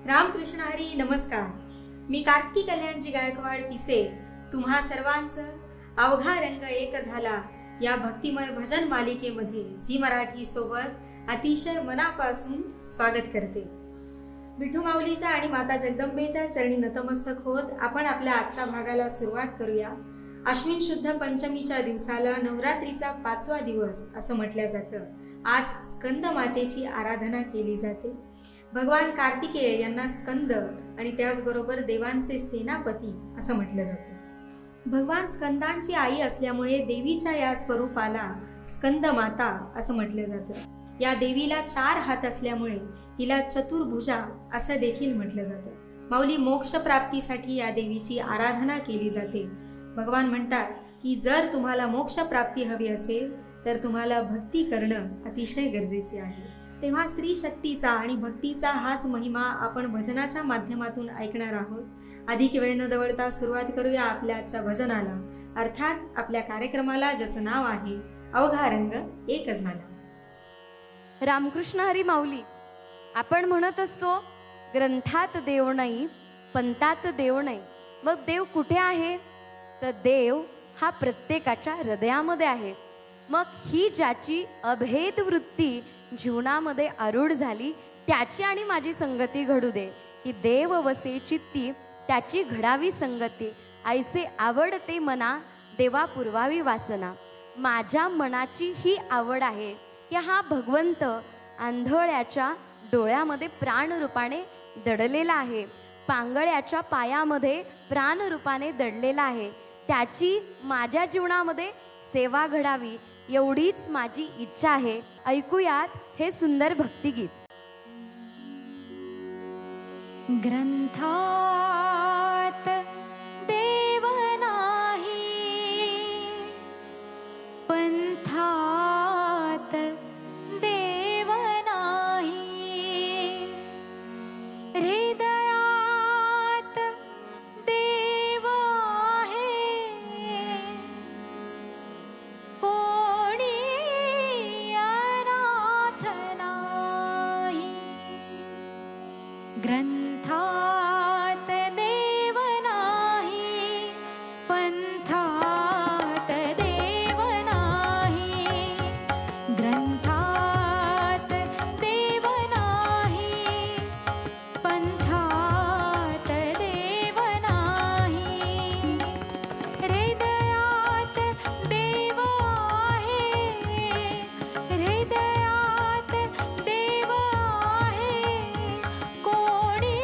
रामकृष्ण हरी नमस्कार. मी कार्तिकी कल्याणजी गायकवाड पिसे तुम्हा सर्वांचं अवघा रंग एक झाला या भक्तिमय भजन मालिकेमध्ये झी मराठी सोबत अतिशय मनापासून स्वागत करते. विठू माऊलीच्या आणि माता जगदंबेच्या चरणी नतमस्तक होत आपण आपल्या आजच्या भागाला सुरुवात करूया. अश्विन शुद्ध पंचमीच्या दिवसाला नवरात्रीचा 5वा दिवस असं म्हटलं जातं. आज स्कंद मातेची आराधना केली जाते. भगवान कार्तिकेय यांना स्कंद आणि त्याचबरोबर देवांचे सेनापती असं म्हटलं जातं. भगवान स्कंदांची आई असल्यामुळे देवीच्या या स्वरूपाला स्कंद माता असं म्हटलं जातं. या देवीला 4 हात असल्यामुळे हिला चतुर्भुजा असं देखील म्हटलं जातं. माऊली मोक्ष प्राप्तीसाठी या देवीची आराधना केली जाते. भगवान म्हणतात की जर तुम्हाला मोक्ष प्राप्ती हवी असेल तर तुम्हाला भक्ती करणं अतिशय गरजेचे आहे. तेव्हा स्त्री शक्तीचा आणि भक्तीचा हाच महिमा आपण भजनाच्या माध्यमातून ऐकणार आहोत. अधिक वेळ न दवडता सुरुवात करूया आपल्या आजच्या भजनाला, अर्थात आपल्या कार्यक्रमाला, ज्याचं नाव आहे अवघा रंग एक झाला. रामकृष्ण हरी माऊली. आपण म्हणत असतो ग्रंथात देव नाही, पंथात देव नाही. मग देव कुठे आहे? तर देव हा प्रत्येकाच्या हृदयामध्ये आहे. मग ही ज्याची अभेद वृत्ती जीवनामध्ये आरूढ झाली त्याची आणि माझी संगती घडू दे. की देव वसे चित्ती त्याची घडावी संगती, ऐसे आवडते मना देवा पुरवावी वासना. माझ्या मनाची ही आवड आहे की हा भगवंत आंधळ्याच्या डोळ्यामध्ये प्राणरूपाने दडलेला आहे, पांगळ्याच्या पायामध्ये प्राणरूपाने दडलेला आहे. त्याची माझ्या जीवनामध्ये सेवा घडावी एवढीच माझी इच्छा आहे. ऐकूयात हे सुंदर भक्तिगीत. ग्रंथात देव नाही, पंथात देव नाही, हृदयात देव आहे, कोणी अनाथ नाही. ग्रंथात देव नाही, पंथात देव नाही, ग्रंथात देव नाही, पंथात देव नाही, हृदयात देव आहे, हृदयात देव आहे, कोणी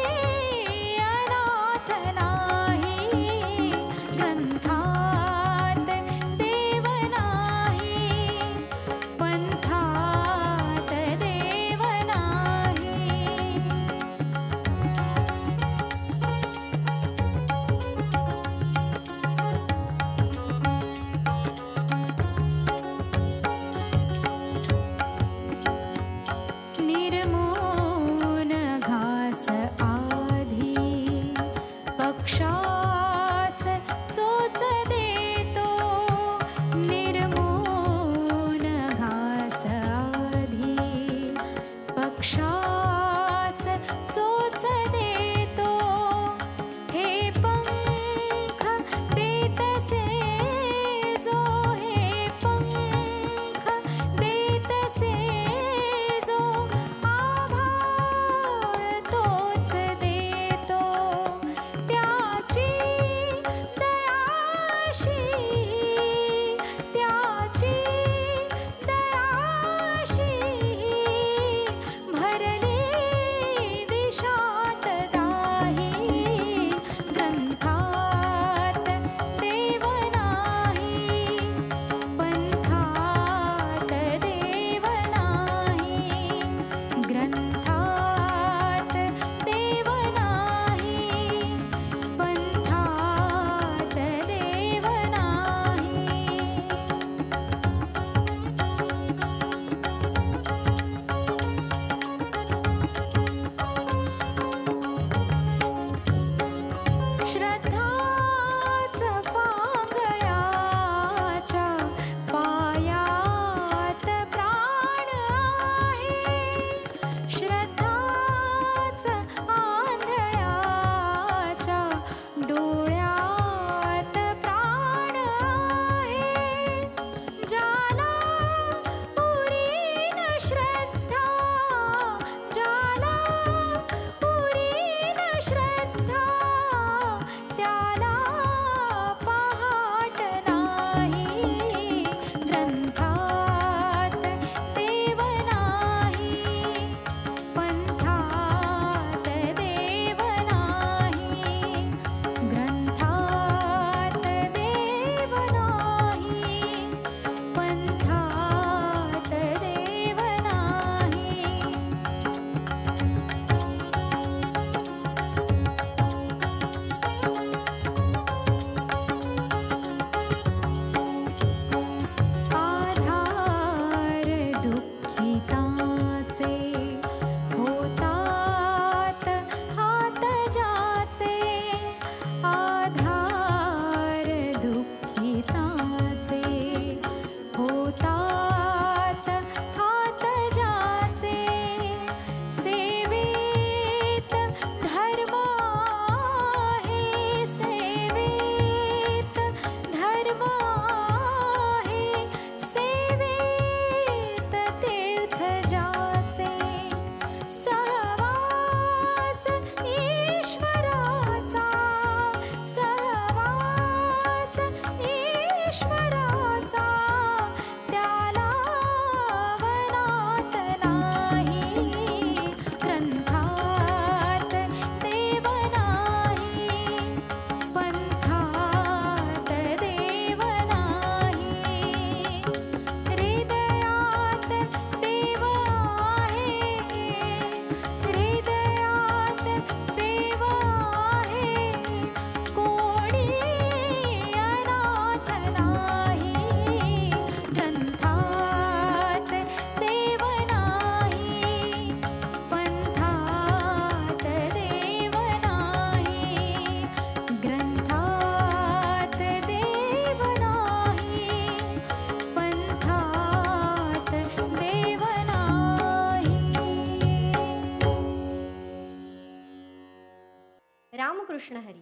रामकृष्ण हरी.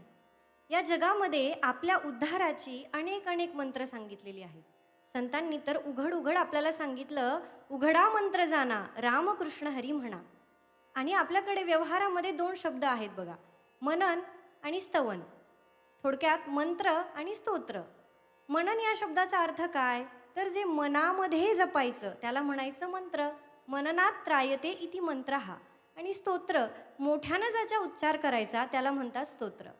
या जगामध्ये आपल्या उद्धाराची अनेक अनेक मंत्र सांगितलेली आहेत. संतांनी तर उघड उघड आपल्याला सांगितलं, उघडा मंत्र जाणा रामकृष्ण हरी म्हणा. आणि आपल्याकडे व्यवहारामध्ये 2 शब्द आहेत बघा, मनन आणि स्तवन. थोडक्यात मंत्र आणि स्तोत्र. मनन या शब्दाचा अर्थ काय, तर जे मनामध्ये जपायचं त्याला म्हणायचं मंत्र. मननात त्रायते इति मंत्र हा. आणि स्तोत्र मोठ्यानं ज्याचा उच्चार करायचा त्याला म्हणतात स्तोत्र.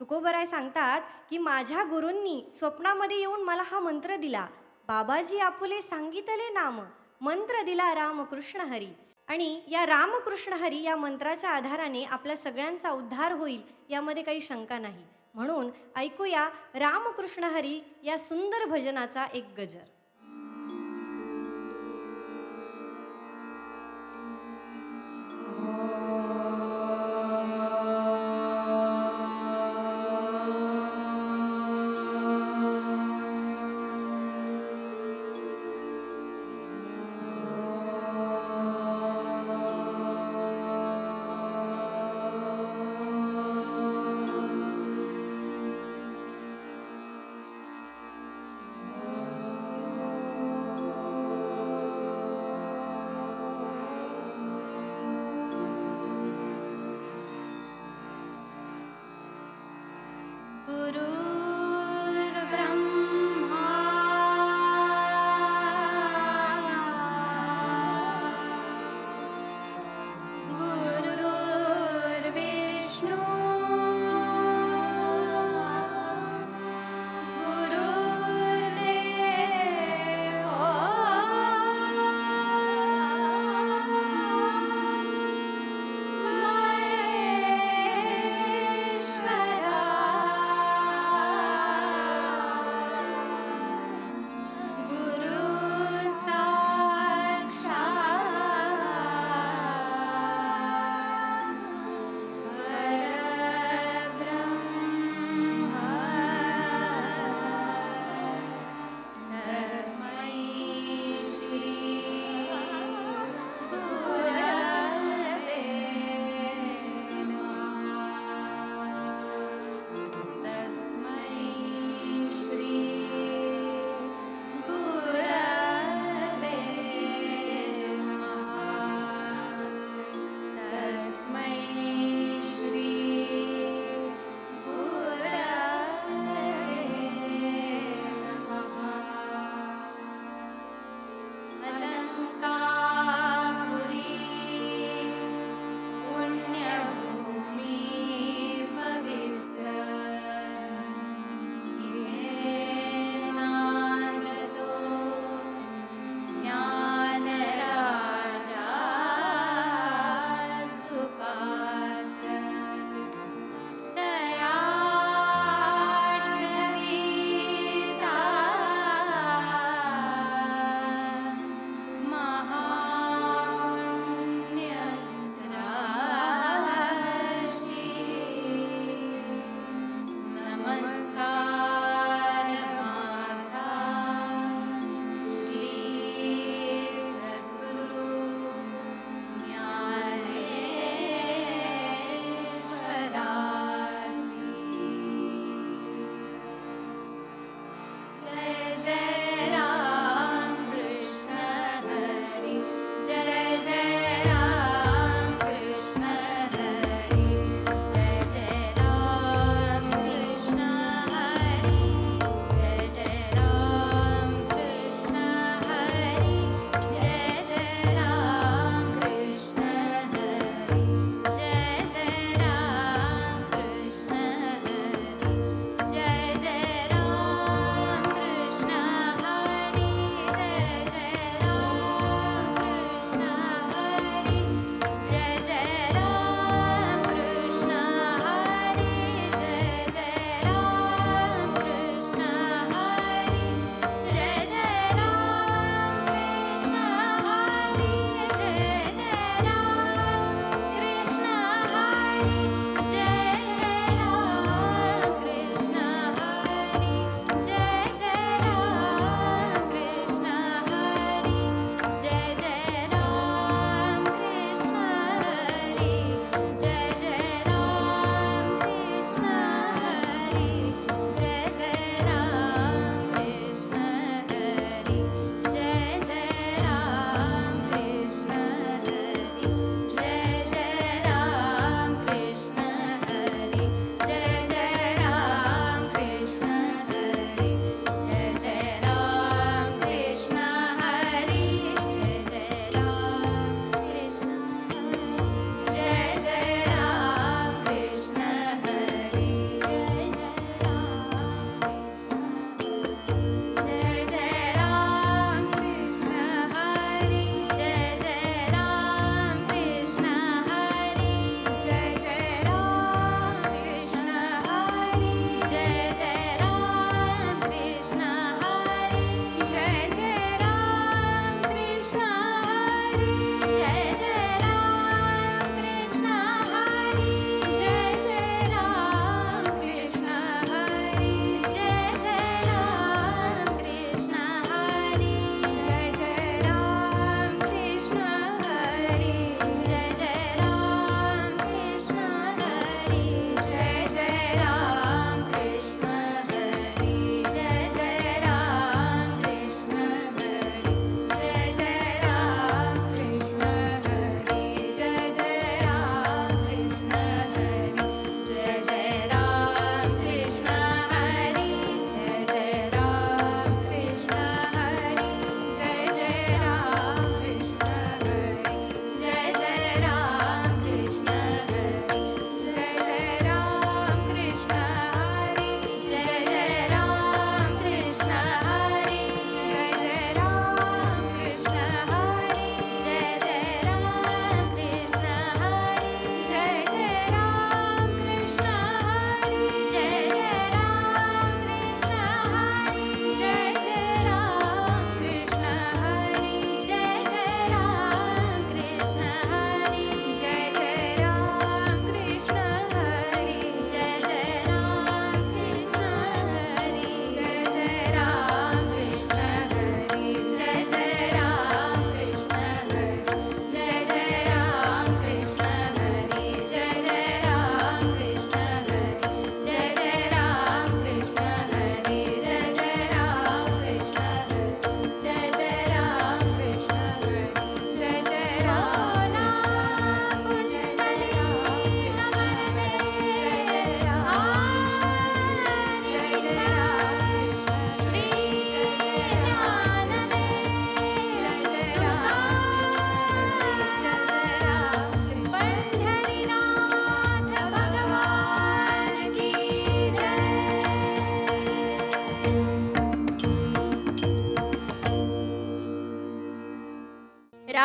तुकोबराय सांगतात की माझ्या गुरूंनी स्वप्नामध्ये येऊन मला हा मंत्र दिला. बाबाजी आपुले सांगितले नाम, मंत्र दिला रामकृष्ण हरी. आणि या रामकृष्ण हरी या मंत्राच्या आधाराने आपल्या सगळ्यांचा उद्धार होईल यामध्ये काही शंका नाही. म्हणून ऐकूया रामकृष्ण हरी या सुंदर भजनाचा एक गजर.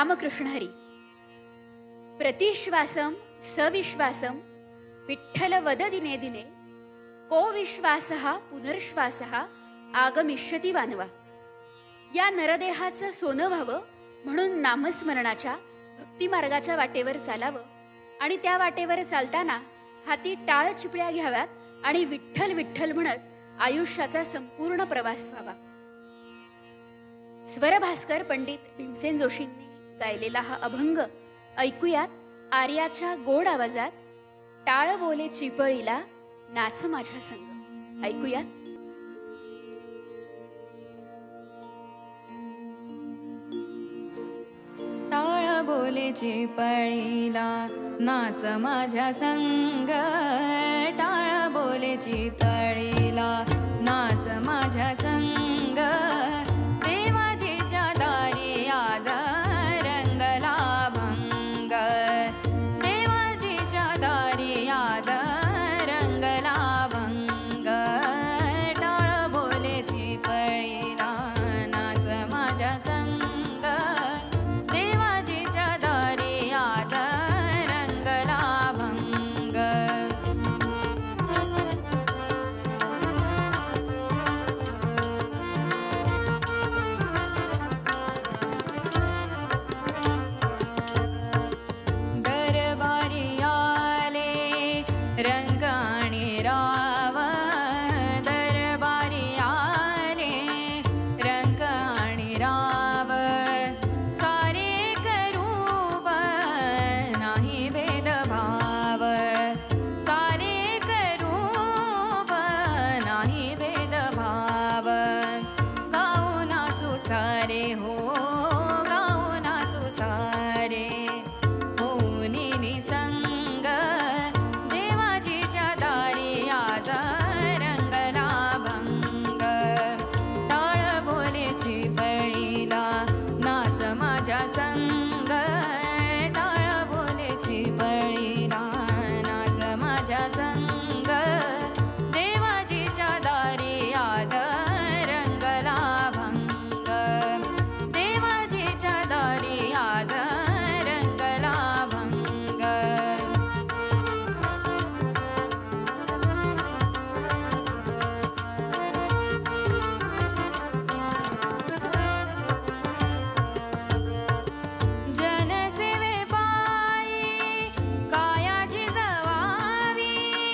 रामकृष्ण हरी. प्रतिश्वासम सविश्वासम विठ्ठल वद दिने दिने, को विश्वासः पुनर्श्वासः आगमिष्यति वानवा. या नरदेहाचं सोनं व्हावं म्हणून नामस्मरणाच्या भक्तिमार्गाच्या वाटेवर चालावं आणि त्या वाटेवर चालताना हाती टाळ चिपळ्या घ्याव्यात आणि विठ्ठल विठ्ठल म्हणत आयुष्याचा संपूर्ण प्रवास व्हावा. स्वरभास्कर पंडित भीमसेन जोशींनी गायलेला हा अभंग ऐकूयात आर्याच्या गोड आवाजात. टाळ बोले चिपळीला, नाच माझ्या संग. ऐकूयात. टाळ बोले चिपळीला, नाच माझ्या संग. टाळ बोले चिपळीला, नाच माझ्या संग. देवाजीच्या दारी आज रंगला भंग. देवाजीच्या दारी आज रंगला भंग. टाळ बोले चिपळीला, नाच माझ्या संग. देवाजीच्या दारी आज रंगला भंग. दरबारी आले रंग आणि राव. दरबारी आले रंग आणि राव. सारे करूप नाही भेदभाव. सारे करूप नाही भेदभाव. गाऊ नाचू सारे हो, गाऊ नाचू सारे. होनी निसंग देवाजीच्या दारी आज रंगला भंग. टाळ बोले चिपळीला, नाच माझ्या संग. टाळ बोले चिपळीला, नाच माझ्या संग. देवाजीच्या दारी आज रंगला भंग. देवाजीच्या दारी आज रंगला भंग. जनसेवे पायी कायाची जवावी.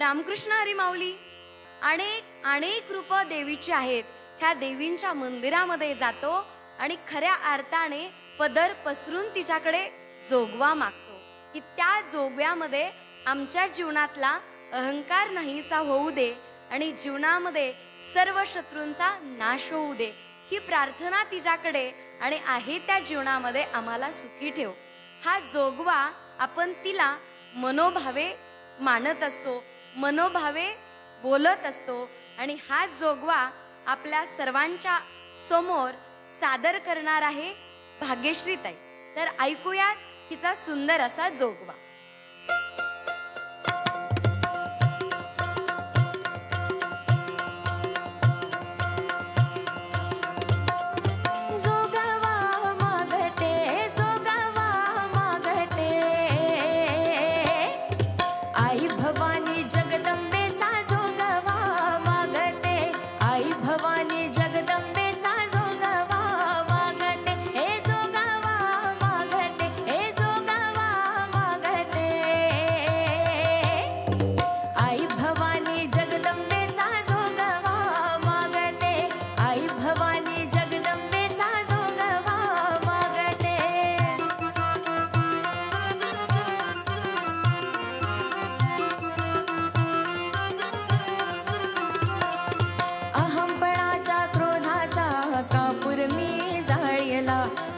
रामकृष्ण हरी माऊली अनेक अनेक रूप देवीची आहेत. ह्या देवींच्या मंदिरामध्ये जातो आणि खऱ्या अर्थाने पदर पसरून तिच्याकडे जोगवा मागतो की त्या जोगव्यामध्ये आमच्या जीवनातला अहंकार नाहीसा होऊ दे आणि जीवनामध्ये सर्व शत्रूंचा नाश होऊ दे. ही प्रार्थना तिच्याकडे आणि आहे त्या जीवनामध्ये आम्हाला सुखी ठेव. हा जोगवा आपण तिला मनोभावे मानत असतो, मनोभावे बोलत असतो आणि हा जोगवा आपल्या सर्वांच्या समोर सादर करणार आहे भाग्यश्री ताई. तर ऐकूयात तिचा सुंदर असा जोगवा.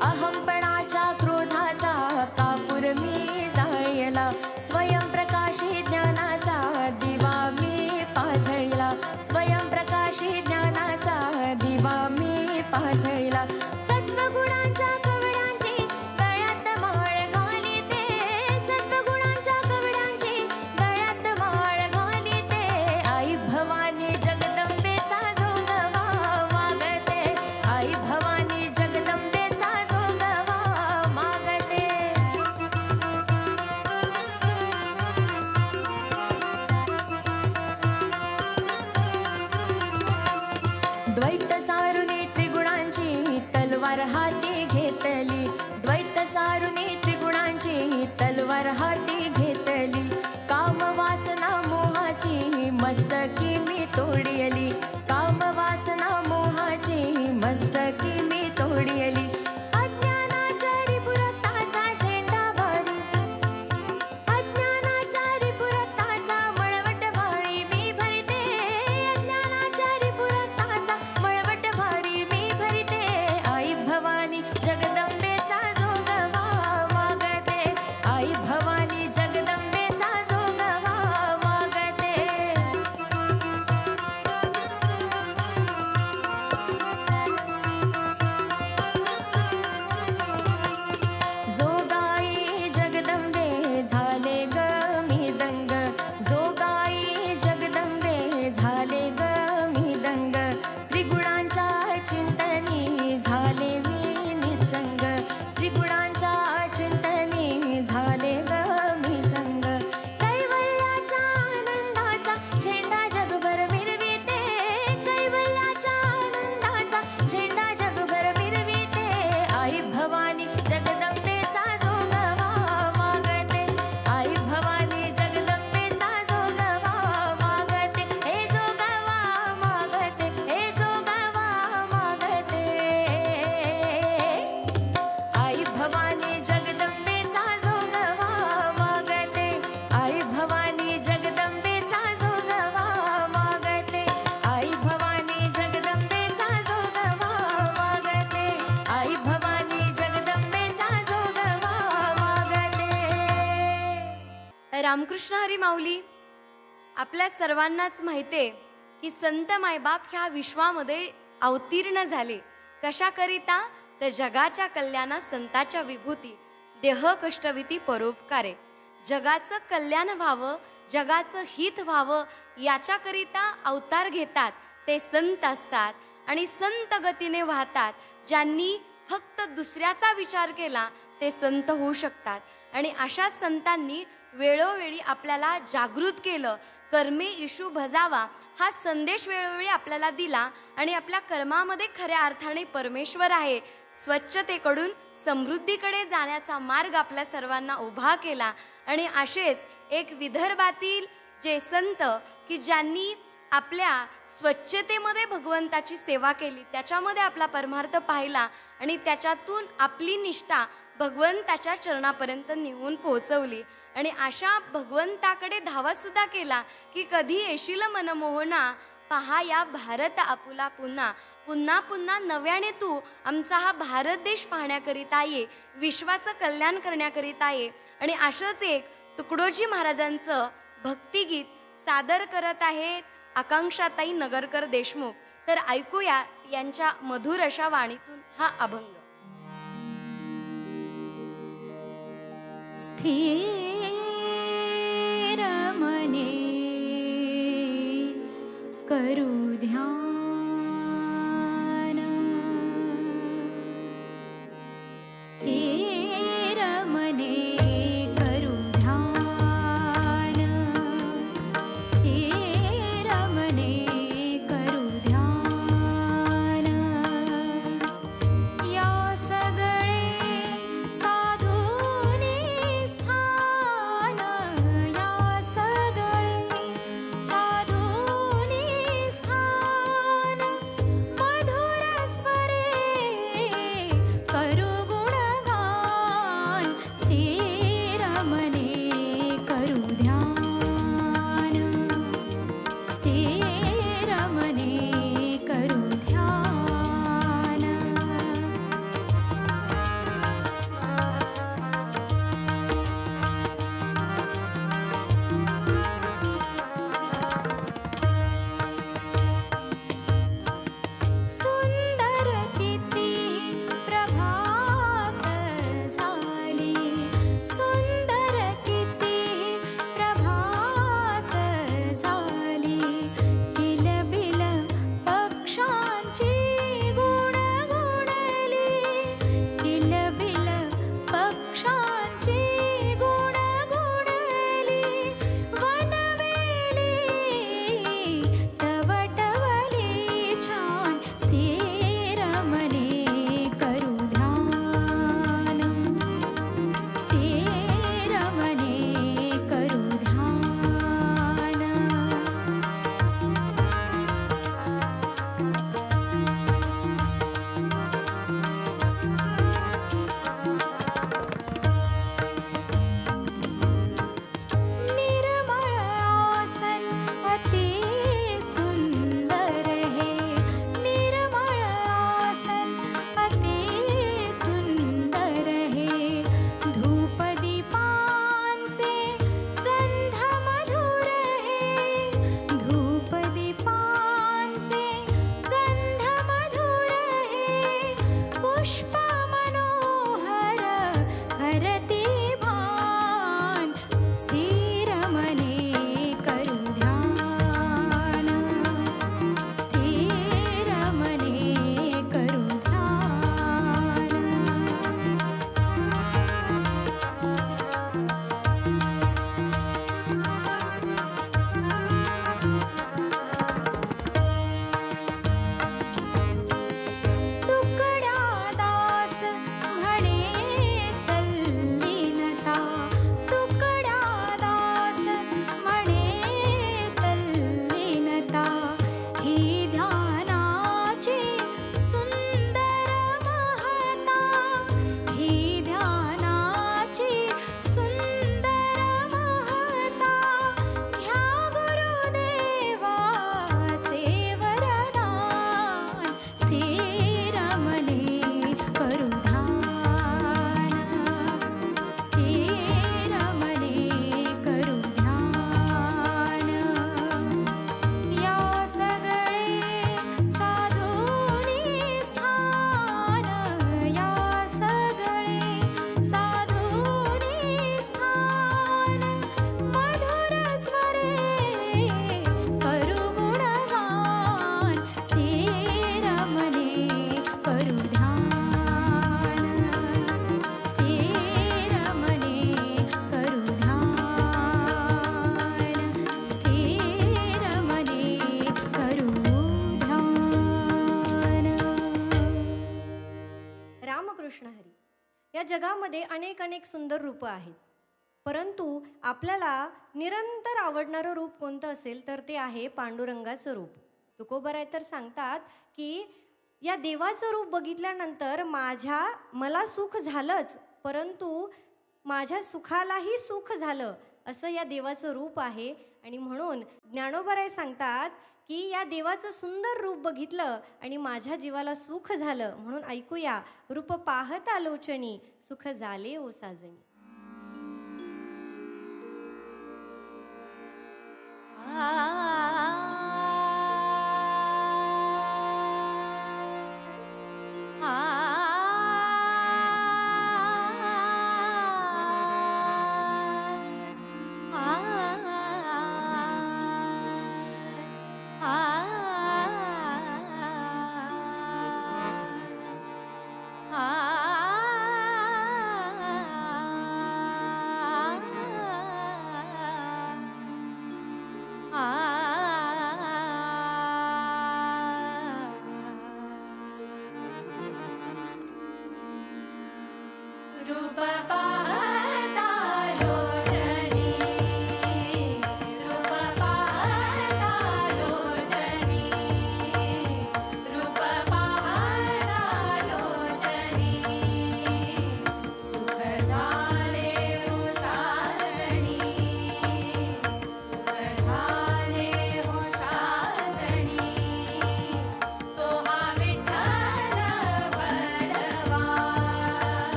अहंपणाच्या क्रोधाचा कापूर मी जाळला, स्वयंप्रकाशी ज्ञानाचा दिवा मी पाजळला, स्वयंप्रकाशी ज्ञानाचा दिवा मी पाजळला. सत्वगुणांच्या कवड्यांची गळ्यात माळ घालिते, सत्वगुणांच्या कवड्यांची गळ्यात माळ घालिते. आई भवानी जगदंबेचा जोगवा मागते, आई भवानी जगदंबेचा जोगवा मागते. द्वैत सारुनी त्रिगुणांची तलवार हाती घेतली, द्वैत सारुनी त्रिगुणांची तलवार हाती घेतली. काम वासना मोहाची मस्तकी मी तोडली, काम वासना मोहाची मस्तकी मी तोडली. अज्ञानाच्या रिपुरक्ताचा झेंडा भारी, अज्ञानाच्या रिपुरक्ताचा मळवट भारी मी भरते, अज्ञानाच्या रिपुरक्ताचा मळवट भारी मी भरते. आई भवानी जगदंबेचा जोगवा मागते, आई भवानी जगदंबेचा जोगवा मागते. जोगाई जगदंबे झाले ग मी दंग, जोगाई जगदंबे झाले ग मी दंग. त्रिगुणांच्या चिंतनी झाले मी निसंग, त्रिगुणांच्या चिंतनी झाले ग मी संग. कैवल्याच्या आनंदाचा झेंडा जगभर मिरविते, कैवल्याच्या आनंदाचा झेंडा जगभर मिरविते. आई भवानी जगदंबेचा जोगवा मागते, आई भवानी जगदंबेचा जोगवा मागते. हे जोगवा मागते, हे जोगवा मागते. आई भवानी जगदंबेचा जोगवा मागते, आई भवानी जगदंबेचा जोगवा मागते, आई भवानी जगदंबेचा जोगवा मागते, आई भवानी जगदंबेचा जोगवा मागते. रामकृष्ण हरी माऊली. आपल्या सर्वांनाच माहितीये की संत मायबाप ह्या विश्वामध्ये अवतीर्ण झाले कशाकरिता, तर जगाच्या कल्याणा संताच्या विभूती, देह कष्टविती परोपकारे. जगाचं कल्याण व्हावं, जगाचं हित व्हावं याच्याकरिता अवतार घेतात ते संत असतात आणि संत गतीने वाहतात. ज्यांनी फक्त दुसऱ्याचा विचार केला ते संत होऊ शकतात. आणि अशा संतांनी वेळोवेळी आपल्याला जागृत केलं. कर्मे इशू भजावा हा संदेश वेळोवेळी आपल्याला दिला आणि आपल्या कर्मामध्ये खऱ्या अर्थाने परमेश्वर आहे. स्वच्छतेकडून समृद्धीकडे जाण्याचा मार्ग आपल्या सर्वांना उभा केला. आणि असेच एक विदर्भातील जे संत की ज्यांनी आपल्या स्वच्छतेमध्ये भगवंताची सेवा केली, त्याच्यामध्ये आपला परमार्थ पाहिला आणि त्याच्यातून आपली निष्ठा भगवंताच्या चरणापर्यंत नेऊन पोहोचवली आणि अशा भगवंताकडे धावा सुद्धा केला की कधी येशील मनमोहना, पहा या भारत आपुला पुन्हा, पुन्हा पुन्हा नव्याने तू आमचा हा भारत देश पाहण्याकरिता ये, विश्वाचं कल्याण करण्याकरिता ये. आणि अशाच एक तुकडोजी महाराजांचं भक्तिगीत सादर करत आहेत आकांक्षाताई नगरकर देशमुख. तर ऐकूया यांच्या मधुर अशा वाणीतून हा अभंग. स्थिर मने करू ध्यान, स्थिर मने करू ध्यान, स्थिर मने करू ध्यान. या सगळे साधूनी स्थान, या सगळे साधूनी स्थान. मधुर स्वरे करू गुणगान, स्थिर मने करू ध्यान, स्थिर मने करू ध्यान. सुंदर किती प्रभात झाली, सुंदर किती प्रभात झाली. किलबिल पक्षांची गुणगुणली, किलबिल पक्षांची गुणगुणली. वनवेली टवटवली छान, स्थिर मने करू ध्यान, स्थिर मने करू ध्यान. निर्मळ आसन अति सुंदर है, निर्मळ आसन अति सुंदर है. धूप दीपांचे गंध मधुर है, धूप दीपांचे गंध मधुर है. पुष्प मनोहर हरती भान, स्थिर मने करू ध्यान, स्थिर मने करू ध्यान. तुकड्या दास म्हणे तल्लीनता, तुकड्या दास म्हणे तल्लीनता. ही ध्यानाची सुंदर महता, ही ध्यानाची सुंदर महता. घ्या गुरुदेवाचे वरदान, स्थिर मने करू ध्यान, स्थिर मने करू ध्यान. या सगळे साधूनी स्थान, या सगळे साधूनी स्थान. मधुर स्वरे करू गुणगान, स्थिर मने करू ध्यान, स्थिर मने करू ध्यान, स्थिर मने करू ध्यान. रामकृष्ण हरी. या जगामध्ये अनेक अनेक सुंदर रूपं आहेत, परंतु आपल्याला निरंतर आवडणारं रूप कोणतं असेल तर ते आहे पांडुरंगाचं रूप. तुकोबराय तर सांगतात की या देवाचं रूप बघितल्यानंतर मला सुख झालंच, परंतु माझ्या सुखालाही सुख झालं, असं या देवाचं रूप आहे. आणि म्हणून ज्ञानोबराय सांगतात की या देवाचं सुंदर रूप बघितलं आणि माझ्या जीवाला सुख झालं. म्हणून ऐकूया, रूप पाहता लोचनी सुख झाले ओ साजणी.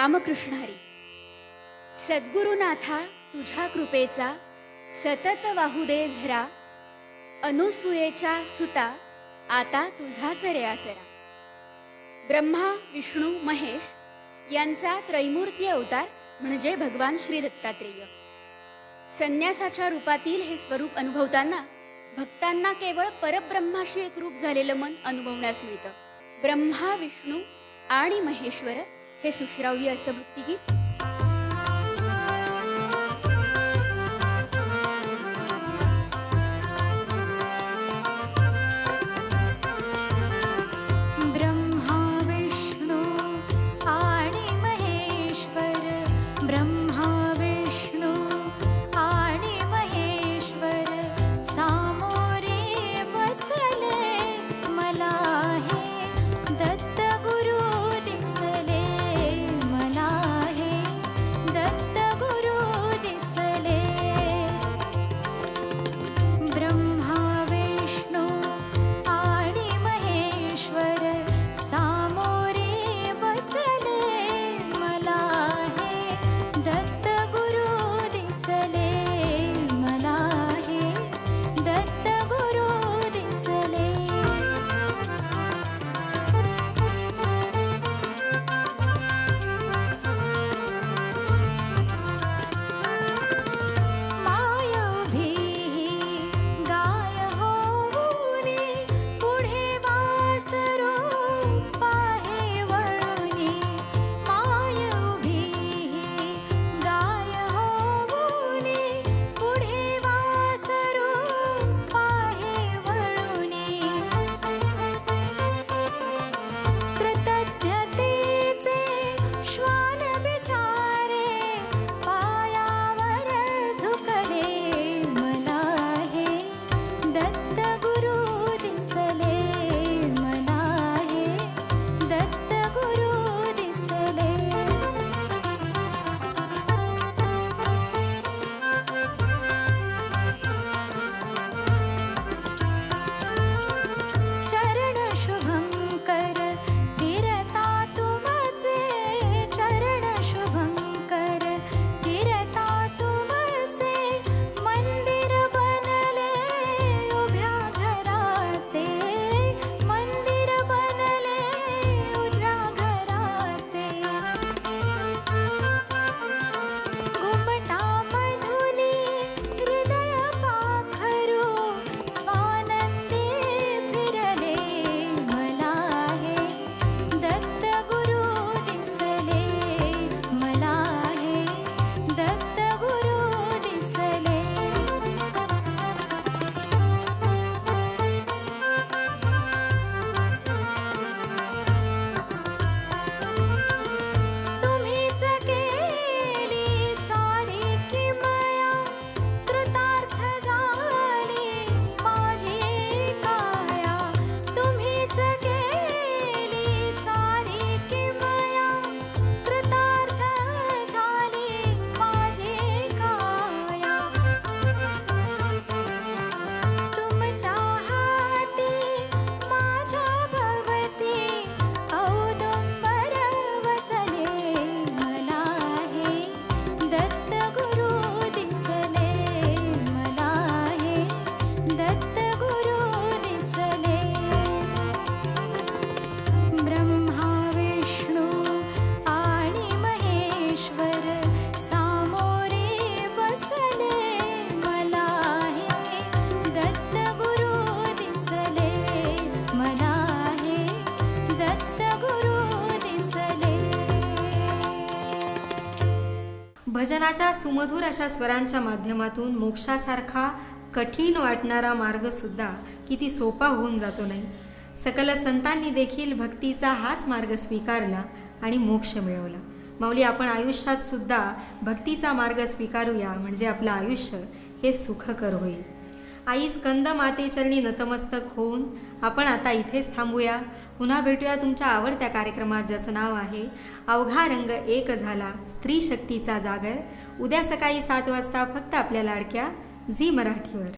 रामकृष्ण हरी. सद्गुरुनाथा तुझ्या कृपेचा सतत वाहू दे झरा, अनुसूयेच्या सुता आता तुझाच रे आसरा. ब्रह्मा विष्णू महेश यांचा त्रैमूर्ती अवतार म्हणजे भगवान श्री दत्तात्रेय. संन्यासाच्या रूपातील हे स्वरूप अनुभवताना भक्तांना केवळ परब्रह्माशी एक रूप झालेलं मन अनुभवण्यास मिळतं. ब्रह्मा विष्णू आणि महेश्वर हे सुश्राव्य असं भक्तिगीत. ब्रह्मा विष्णू आणि महेश्वर, ब्रह्मा विष्णू आणि महेश्वर सामोरे बसले, मला हे दत्त गुरु दिसले, मला हे दत्त गुरु दिसले. ब्रह्मा विष्णू आणि महेश्वर सामोरे बसले, मला हे दत्त गुरु दिसले, मला हे दत्त गुरु दिसले. मायभीही गाय होऊनी, पुढे वासरू पाहे वळुनी. मायभीही गाय होऊनी, पुढे वासरू पाहे वळुनी. कृतज्ञतेचे श्वान बिचारे पायावर झुकले, मला हे दत्त गुरु दिसले, मला हे दत्त गुरु दिसले. चरण शुभंकर फिरता तुमचे, चरण शुभंकर फिरता तुमचे. मंदिर बनले उभ्या घराचे, मंदिर बनले उभ्या घराचे. घुमटामधुनी हृदय पाखरू स्वानंदी फिरले, मला हे दत्त गुरु दिसले, मला हे दत्त गुरु दिसले. तुम्हीच केली सारी किमया, कृतार्थ झाली माझी काया. तुम्हीच केली सारी किमया, कृतार्थ झाली माझी काया. तुमच्या हाती माझ्या भवती औदुंबर वसले, मला हे दत्त गुरु दिसले, मला हे दत्त गुरु दिसले. ब्रह्मा विष्णू आणि महेश्वर सामोरे बसले, मला हे दत्त गुरु दिसले, मला हे दत्त गुरु दिसले. भजनाच्या सुमधुर अशा स्वरांच्या माध्यमातून मोक्षासारखा कठीण वाटणारा मार्ग सुद्धा किती सोपा होऊन जातो नाही. सकल संतांनी देखील भक्तीचा हाच मार्ग स्वीकारला आणि मोक्ष मिळवला. माऊली, आपण आयुष्यात सुद्धा भक्तीचा मार्ग स्वीकारूया, म्हणजे आपलं आयुष्य हे सुखकर होईल. आई स्कंद मातेचरणी नतमस्तक होऊन आपण आता इथेच थांबूया. पुन्हा भेटूया तुमच्या आवडत्या कार्यक्रमात, ज्याचं नाव आहे अवघा रंग एक झाला स्त्री शक्तीचा जागर. उद्या सकाळी 7 वाजता फक्त आपल्या लाडक्या झी मराठीवर.